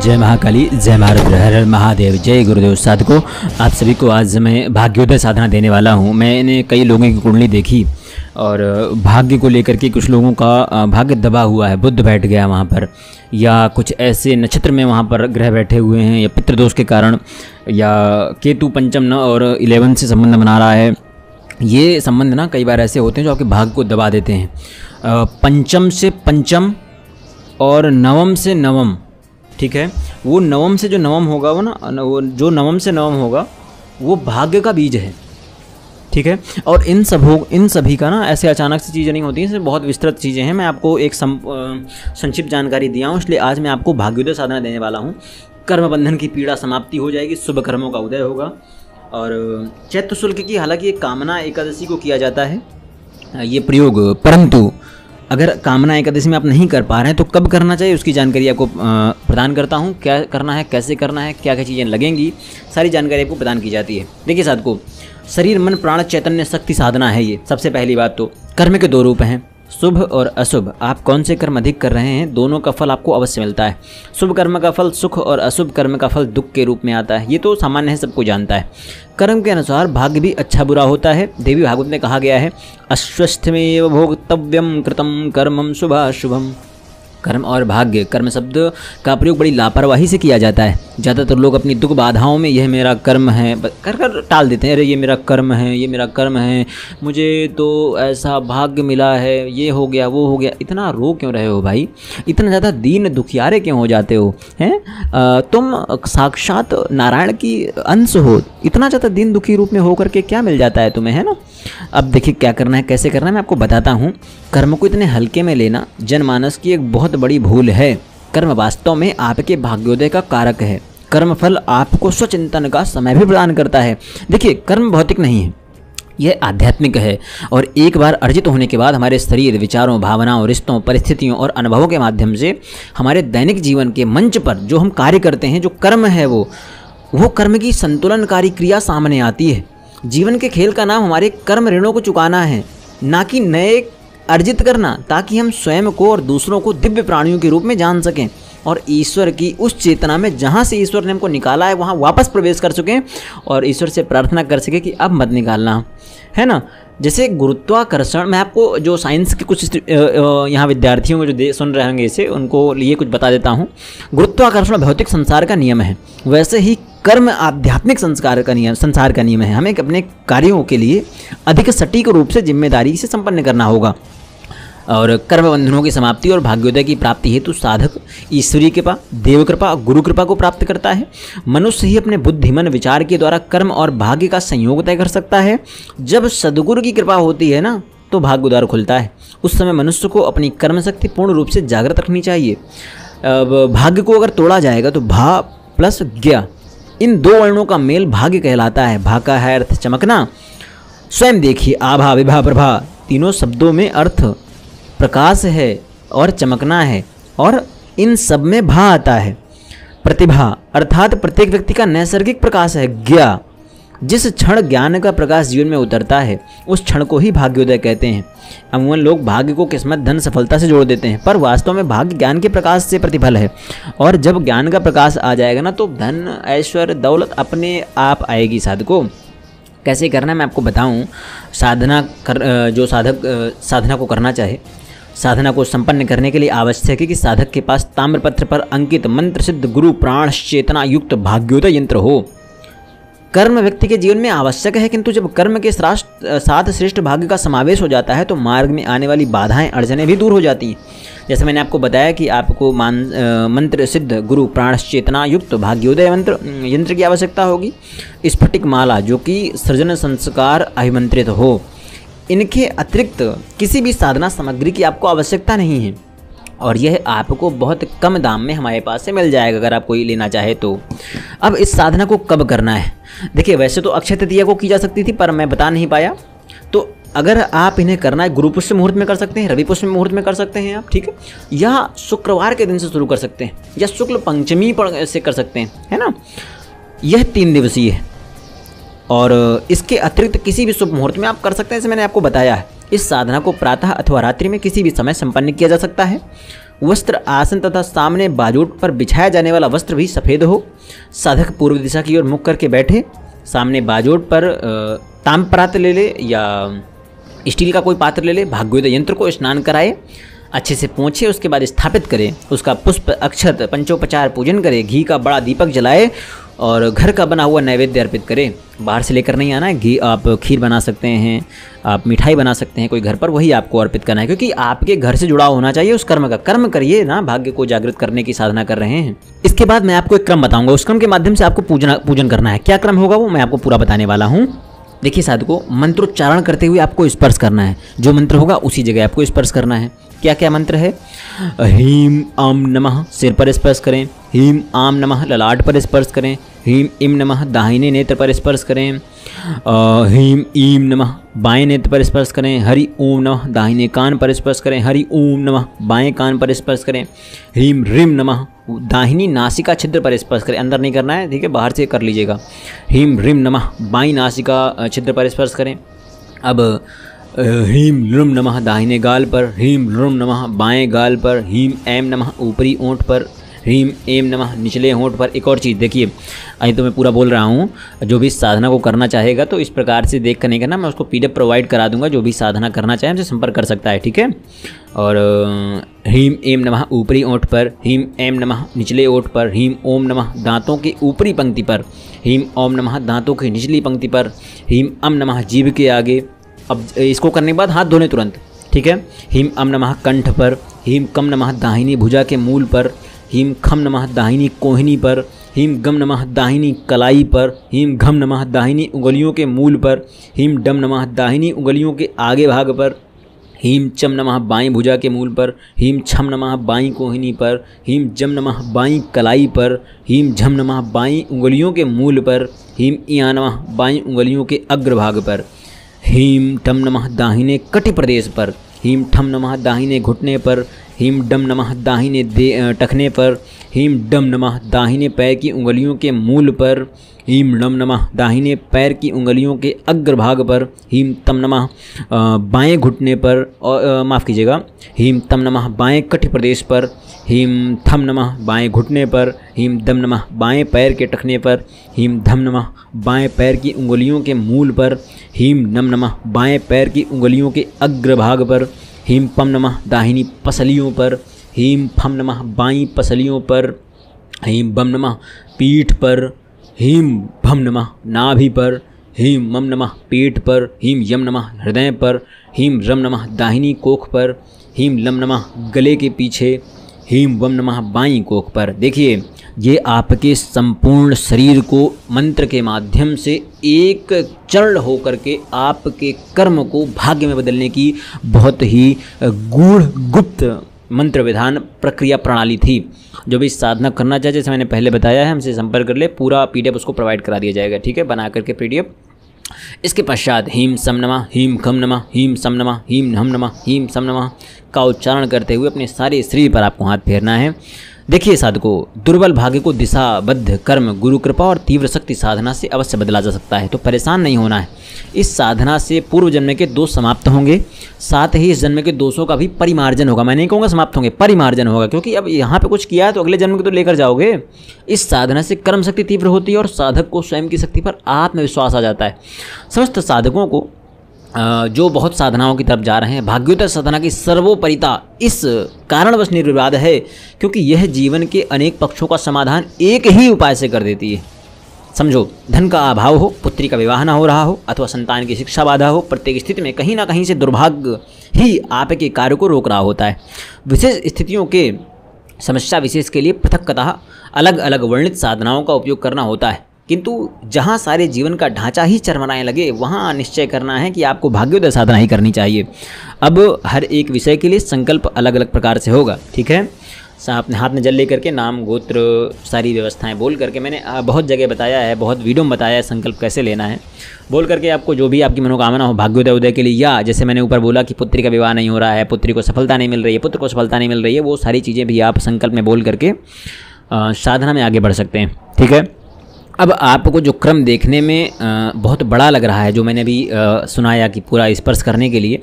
जय महाकाली, जय महारुद्र, हर हर महादेव, जय गुरुदेव। साधकों, आप सभी को आज मैं भाग्योदय साधना देने वाला हूं। मैंने कई लोगों की कुंडली देखी और भाग्य को लेकर के कुछ लोगों का भाग्य दबा हुआ है, बुध बैठ गया वहां पर, या कुछ ऐसे नक्षत्र में वहां पर ग्रह बैठे हुए हैं, या पितृदोष के कारण, या केतु पंचम न और 11 से संबंध बना रहा है। ये संबंध ना कई बार ऐसे होते हैं जो आपके भाग्य को दबा देते हैं। पंचम से पंचम और नवम से नवम, ठीक है, वो नवम से जो नवम होगा वो जो नवम से नवम होगा वो भाग्य का बीज है, ठीक है। और इन सभी का ना ऐसे अचानक से चीज़ें नहीं होती हैं, बहुत विस्तृत चीज़ें हैं। मैं आपको एक संक्षिप्त जानकारी दिया हूँ, इसलिए आज मैं आपको भाग्योदय साधना देने वाला हूँ। कर्म बंधन की पीड़ा समाप्ति हो जाएगी, शुभ कर्मों का उदय होगा। और चैत्र शुल्क की हालांकि एक कामना एकादशी को किया जाता है ये प्रयोग, परंतु अगर कामना एकादशी में आप नहीं कर पा रहे हैं तो कब करना चाहिए उसकी जानकारी आपको प्रदान करता हूं। क्या करना है, कैसे करना है, क्या क्या चीज़ें लगेंगी, सारी जानकारी आपको प्रदान की जाती है। देखिए साधकों, शरीर मन प्राण चैतन्य शक्ति साधना है ये। सबसे पहली बात तो कर्म के दो रूप हैं, शुभ और अशुभ। आप कौन से कर्म अधिक कर रहे हैं, दोनों का फल आपको अवश्य मिलता है। शुभ कर्म का फल सुख और अशुभ कर्म का फल दुख के रूप में आता है, ये तो सामान्य है, सबको जानता है। कर्म के अनुसार भाग्य भी अच्छा बुरा होता है। देवी भागवत में कहा गया है, अश्वस्थमेव भोक्तव्यम कृतम कर्मम शुभाशुभम। कर्म और भाग्य, कर्म शब्द का प्रयोग बड़ी लापरवाही से किया जाता है। ज़्यादातर लोग अपनी दुख बाधाओं में यह मेरा कर्म है कर टाल देते हैं। अरे ये मेरा कर्म है, ये मेरा कर्म है, मुझे तो ऐसा भाग्य मिला है, ये हो गया वो हो गया। इतना रो क्यों रहे हो भाई, इतना ज़्यादा दीन दुखियारे क्यों हो जाते हो हैं? तुम साक्षात नारायण की अंश हो, इतना ज़्यादा दीन दुखी रूप में होकर के क्या मिल जाता है तुम्हें, है ना। अब देखिए क्या करना है, कैसे करना है, मैं आपको बताता हूँ। कर्म को इतने हल्के में लेना जनमानस की एक बहुत बड़ी भूल है। कर्म वास्तव में आपके भाग्योदय का कारक है। कर्म फल आपको स्वचिंतन का समय भी प्रदान करता है। देखिए, कर्म भौतिक नहीं है, यह आध्यात्मिक है। और एक बार अर्जित होने के बाद हमारे शरीर, विचारों, भावनाओं, रिश्तों, परिस्थितियों और अनुभवों के माध्यम से हमारे दैनिक जीवन के मंच पर जो हम कार्य करते हैं, जो कर्म है वो कर्म की संतुलनकारी क्रिया सामने आती है। जीवन के खेल का नाम हमारे कर्म ऋणों को चुकाना है, ना कि नए अर्जित करना, ताकि हम स्वयं को और दूसरों को दिव्य प्राणियों के रूप में जान सकें और ईश्वर की उस चेतना में जहाँ से ईश्वर ने हमको निकाला है वहाँ वापस प्रवेश कर सकें और ईश्वर से प्रार्थना कर सकें कि अब मत निकालना, है ना। जैसे गुरुत्वाकर्षण, मैं आपको जो साइंस के कुछ यहाँ विद्यार्थियों को जो सुन रहे होंगे इसे, उनको लिए कुछ बता देता हूँ। गुरुत्वाकर्षण भौतिक संसार का नियम है, वैसे ही कर्म आध्यात्मिक संसार का नियम है। हमें अपने कार्यों के लिए अधिक सटीक रूप से जिम्मेदारी से संपन्न करना होगा। और कर्म बंधनों की समाप्ति और भाग्योदय की प्राप्ति हेतु साधक ईश्वरीय कृपा, देव कृपा, गुरु कृपा को प्राप्त करता है। मनुष्य ही अपने बुद्धिमान विचार के द्वारा कर्म और भाग्य का संयोग तय कर सकता है। जब सद्गुरु की कृपा होती है ना, तो भाग्य द्वार खुलता है। उस समय मनुष्य को अपनी कर्म शक्ति पूर्ण रूप से जागृत रखनी चाहिए। भाग्य को अगर तोड़ा जाएगा तो भा प्लस ज्ञ, इन दो वर्णों का मेल भाग्य कहलाता है। भा का है अर्थ चमकना। स्वयं देखिए, आभा, विभा, प्रभा, तीनों शब्दों में अर्थ प्रकाश है और चमकना है, और इन सब में भा आता है। प्रतिभा अर्थात प्रत्येक व्यक्ति का नैसर्गिक प्रकाश है। ज्ञा, जिस क्षण ज्ञान का प्रकाश जीवन में उतरता है उस क्षण को ही भाग्योदय कहते हैं। अमूमन लोग भाग्य को किस्मत, धन, सफलता से जोड़ देते हैं, पर वास्तव में भाग्य ज्ञान के प्रकाश से प्रतिफल है। और जब ज्ञान का प्रकाश आ जाएगा ना, तो धन, ऐश्वर्य, दौलत अपने आप आएगी। साधकों, कैसे करना है मैं आपको बताऊं। जो साधक साधना को करना चाहे, साधना को संपन्न करने के लिए आवश्यक है कि साधक के पास ताम्रपत्र पर अंकित मंत्र सिद्ध गुरु प्राण चेतना युक्त भाग्योदय यंत्र हो। कर्म व्यक्ति के जीवन में आवश्यक है, किंतु जब कर्म के साथ श्रेष्ठ भाग्य का समावेश हो जाता है तो मार्ग में आने वाली बाधाएं, अड़चनें भी दूर हो जाती हैं। जैसे मैंने आपको बताया कि आपको मंत्र सिद्ध गुरु प्राण चेतना युक्त भाग्योदय यंत्र की आवश्यकता होगी। स्फटिक माला, जो कि सृजन संस्कार अभिमंत्रित हो। इनके अतिरिक्त किसी भी साधना सामग्री की आपको आवश्यकता नहीं है, और यह आपको बहुत कम दाम में हमारे पास से मिल जाएगा अगर आप कोई लेना चाहे तो। अब इस साधना को कब करना है? देखिए, वैसे तो अक्षय तृतीया को की जा सकती थी, पर मैं बता नहीं पाया। तो अगर आप इन्हें करना है, गुरु पुष्य मुहूर्त में कर सकते हैं, रवि पुष्य मुहूर्त में कर सकते हैं आप, ठीक है, या शुक्रवार के दिन से शुरू कर सकते हैं, या शुक्ल पंचमी पर से कर सकते हैं, है ना। यह 3 दिवसीय है और इसके अतिरिक्त किसी भी शुभ मुहूर्त में आप कर सकते हैं, जैसे मैंने आपको बताया है। इस साधना को प्रातः अथवा रात्रि में किसी भी समय संपन्न किया जा सकता है। वस्त्र, आसन तथा सामने बाजूट पर बिछाया जाने वाला वस्त्र भी सफ़ेद हो। साधक पूर्व दिशा की ओर मुख करके बैठे, सामने बाजूट पर ताम्र पात्र ले ले या स्टील का कोई पात्र ले ले, भाग्योदय यंत्र को स्नान कराए, अच्छे से पोंछे, उसके बाद स्थापित करें, उसका पुष्प अक्षत पंचोपचार पूजन करे, घी का बड़ा दीपक जलाए और घर का बना हुआ नैवेद्य अर्पित करें। बाहर से लेकर नहीं आना है। घी आप खीर बना सकते हैं, आप मिठाई बना सकते हैं कोई घर पर, वही आपको अर्पित करना है, क्योंकि आपके घर से जुड़ा होना चाहिए उस कर्म का। कर्म करिए ना, भाग्य को जागृत करने की साधना कर रहे हैं। इसके बाद मैं आपको एक क्रम बताऊंगा, उस क्रम के माध्यम से आपको पूजन करना है। क्या क्रम होगा वो मैं आपको पूरा बताने वाला हूँ। देखिए साधकों, मंत्रोच्चारण करते हुए आपको स्पर्श करना है। जो मंत्र होगा उसी जगह आपको स्पर्श करना है। क्या क्या मंत्र है? ह्रीं आम नमः सिर पर स्पर्श करें, ह्रीं आम नमः ललाट पर स्पर्श करें, ह्रीं ईं नमः दाहिने नेत्र पर स्पर्श करें, ह्रीं ईं नमः बाएं नेत्र पर स्पर्श करें, हरि ओम नमः दाहिने कान पर स्पर्श करें, हरि ओम नमः बाएं कान पर स्पर्श करें, ह्रीं ह्रीं नमः दाहिनी नासिका छिद्र पर स्पर्श करें। अंदर नहीं करना है, ठीक है, बाहर से कर लीजिएगा। ह्रीं ह्रीं नमः बाईं नासिका छिद्र पर स्पर्श करें। अब ह्रीं लृं नमः दाहिने गाल पर, ह्रीं लृं नमः बाएं गाल पर, ह्रीं ऐं नमः ऊपरी ओंठ पर, ह्रीं ऐं नमः निचले होंठ पर। एक और चीज़ देखिए, अभी तो मैं पूरा बोल रहा हूँ, जो भी साधना को करना चाहेगा तो इस प्रकार से देख कर नहीं करना, मैं उसको PDF प्रोवाइड करा दूंगा। जो भी साधना करना चाहे हमसे संपर्क कर सकता है, ठीक है। और ह्रीं ऐं नमः ऊपरी ओंठ पर, ह्रीं ऐं नमः निचले ओंठ पर, ह्रीं ओम नमः दांतों की ऊपरी पंक्ति पर, ह्रीं ओम नमः दांतों की निचली पंक्ति पर, ह्रीं अम नमः जीभ के आगे। अब इसको करने के बाद हाथ धोने तुरंत, ठीक है। ह्रीं अम नमः कंठ पर, ह्रीं कम नमः दाहिनी भुजा के मूल पर, ह्रीं खम नमः दाहिनी कोहनी पर, ह्रीं गम नमः दाहिनी कलाई पर, ह्रीं घम नमः दाहिनी उंगलियों के मूल पर, ह्रीं डम नमः दाहिनी उंगलियों के आगे भाग पर, ह्रीं चम नमः बाईं भुजा के मूल पर, ह्रीं छम नमः बाईं कोहनी पर, ह्रीं जम नमः बाईं कलाई पर, ह्रीं झम नमः बाईं उंगलियों के मूल पर, ह्रीं इया नमः बाईं उंगलियों के अग्रभाग पर, ह्रीं ठम नमः दाहिने कटि प्रदेश पर, ह्रीं ठम नमः दाहिने घुटने पर, ह्रीं डम नमः दाहिने टखने पर, ह्रीं डम नमः दाहिने पैर की उंगलियों के मूल पर, ह्रीं डम नमः दाहिने पैर की उंगलियों के अग्रभाग पर, ह्रीं तम नमः बाएं घुटने पर, और माफ़ कीजिएगा, ह्रीं तम नमः बाएं कटि प्रदेश पर, ह्रीं थम नमः बाएं घुटने पर, ह्रीं दम नमः बाएं पैर के टखने पर, ह्रीं धम नमः बाएं पैर की उंगलियों के मूल पर, ह्रीं नम नमः बाएं पैर की उंगलियों के अग्रभाग पर, ह्रीं पम नमः दाहिनी पसलियों पर, ह्रीं फम नमः बाईं पसलियों पर, ह्रीं बम नमः पीठ पर, ह्रीं भम नमः नाभि पर, ह्रीं मम नमः पेट पर, ह्रीं यम नमः हृदय पर, ह्रीं रम नमः दाहिनी कोख पर, ह्रीं लम नमः गले के पीछे, ह्रीं वम नमः बाईं कोख पर। देखिए, ये आपके संपूर्ण शरीर को मंत्र के माध्यम से एक चरण होकर के आपके कर्म को भाग्य में बदलने की बहुत ही गूढ़ गुप्त मंत्र विधान प्रक्रिया प्रणाली थी। जो भी साधना करना चाहे, जैसे मैंने पहले बताया है, हमसे संपर्क कर ले, पूरा PDF उसको प्रोवाइड करा दिया जाएगा, ठीक है, बना करके PDF। इसके पश्चात ह्रीं सम नमः, ह्रीं खम नमः, ह्रीं सम नमः, ह्रीं हम नमः, ह्रीं सम नमः का उच्चारण करते हुए अपने सारे शरीर पर आपको हाथ फेरना है। देखिए साधकों, दुर्बल भाग्य को दिशाबद्ध कर्म, गुरु कृपा और तीव्र शक्ति साधना से अवश्य बदला जा सकता है, तो परेशान नहीं होना है। इस साधना से पूर्व जन्म के दोष समाप्त होंगे, साथ ही इस जन्म के दोषों का भी परिमार्जन होगा। मैं नहीं कहूँगा समाप्त होंगे, परिमार्जन होगा, क्योंकि अब यहाँ पे कुछ किया है तो अगले जन्म के तो लेकर जाओगे। इस साधना से कर्म शक्ति तीव्र होती है और साधक को स्वयं की शक्ति पर आत्मविश्वास आ जाता है। समस्त साधकों को जो बहुत साधनाओं की तरफ जा रहे हैं, भाग्योदय साधना की सर्वोपरिता इस कारणवश निर्विवाद है, क्योंकि यह जीवन के अनेक पक्षों का समाधान एक ही उपाय से कर देती है। समझो, धन का अभाव हो, पुत्री का विवाह ना हो रहा हो, अथवा संतान की शिक्षा बाधा हो, प्रत्येक स्थिति में कहीं ना कहीं से दुर्भाग्य ही आपके कार्य को रोक रहा होता है। विशेष स्थितियों के समस्या विशेष के लिए पृथकतः अलग अलग वर्णित साधनाओं का उपयोग करना होता है, किंतु जहाँ सारे जीवन का ढांचा ही चरमराने लगे, वहाँ निश्चय करना है कि आपको भाग्योदय साधना ही करनी चाहिए। अब हर एक विषय के लिए संकल्प अलग अलग प्रकार से होगा, ठीक है। अपने हाथ में जल लेकर के नाम गोत्र सारी व्यवस्थाएं बोल करके, मैंने बहुत जगह बताया है, बहुत वीडियो में बताया है संकल्प कैसे लेना है। बोल करके आपको जो भी आपकी मनोकामना हो भाग्योदय उदय के लिए, या जैसे मैंने ऊपर बोला कि पुत्री का विवाह नहीं हो रहा है, पुत्री को सफलता नहीं मिल रही है, पुत्र को सफलता नहीं मिल रही है, वो सारी चीज़ें भी आप संकल्प में बोल करके साधना में आगे बढ़ सकते हैं, ठीक है। अब आपको जो क्रम देखने में बहुत बड़ा लग रहा है, जो मैंने अभी सुनाया कि पूरा स्पर्श करने के लिए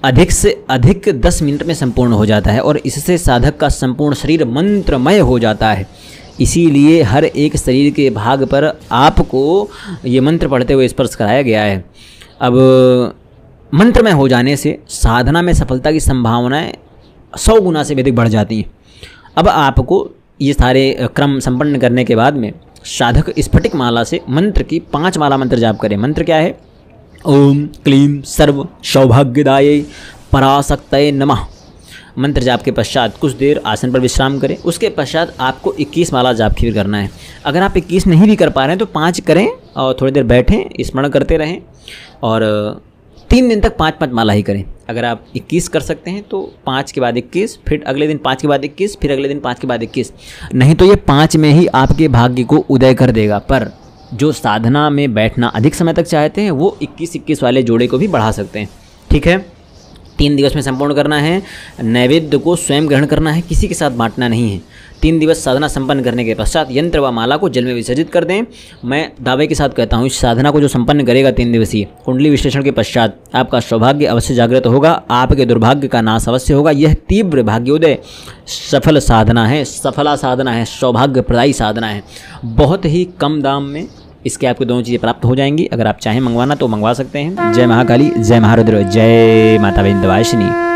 अधिक से अधिक 10 मिनट में संपूर्ण हो जाता है और इससे साधक का संपूर्ण शरीर मंत्रमय हो जाता है। इसीलिए हर एक शरीर के भाग पर आपको ये मंत्र पढ़ते हुए स्पर्श कराया गया है। अब मंत्रमय हो जाने से साधना में सफलता की संभावनाएं 100 गुना से अधिक बढ़ जाती हैं। अब आपको ये सारे क्रम संपन्न करने के बाद में साधक स्फटिक माला से मंत्र की 5 माला मंत्र जाप करें। मंत्र क्या है? ओम क्लीम सर्व सौभाग्यदाये पराशक्तये नमः। मंत्र जाप के पश्चात कुछ देर आसन पर विश्राम करें। उसके पश्चात आपको 21 माला जाप फिर करना है। अगर आप 21 नहीं भी कर पा रहे हैं तो 5 करें और थोड़ी देर बैठें, स्मरण करते रहें और 3 दिन तक 5-5 माला ही करें। अगर आप 21 कर सकते हैं तो 5 के बाद 21, फिर अगले दिन 5 के बाद 21, फिर अगले दिन 5 के बाद 21। नहीं तो ये 5 में ही आपके भाग्य को उदय कर देगा। पर जो साधना में बैठना अधिक समय तक चाहते हैं वो 21-21 वाले जोड़े को भी बढ़ा सकते हैं। ठीक है, 3 दिवस में संपूर्ण करना है। नैवेद्य को स्वयं ग्रहण करना है, किसी के साथ बांटना नहीं है। 3 दिवस साधना संपन्न करने के पश्चात यंत्र व माला को जल में विसर्जित कर दें। मैं दावे के साथ कहता हूँ, इस साधना को जो संपन्न करेगा 3 दिवसीय कुंडली विश्लेषण के पश्चात आपका सौभाग्य अवश्य जागृत होगा, आपके दुर्भाग्य का नाश अवश्य होगा। यह तीव्र भाग्योदय सफल साधना है, सफला साधना है, सौभाग्यप्रदायी साधना है। बहुत ही कम दाम में इसके आपको दोनों चीज़ें प्राप्त हो जाएंगी। अगर आप चाहें मंगवाना तो मंगवा सकते हैं। जय महाकाली, जय महारुद्र, जय माता विंध्यवासिनी।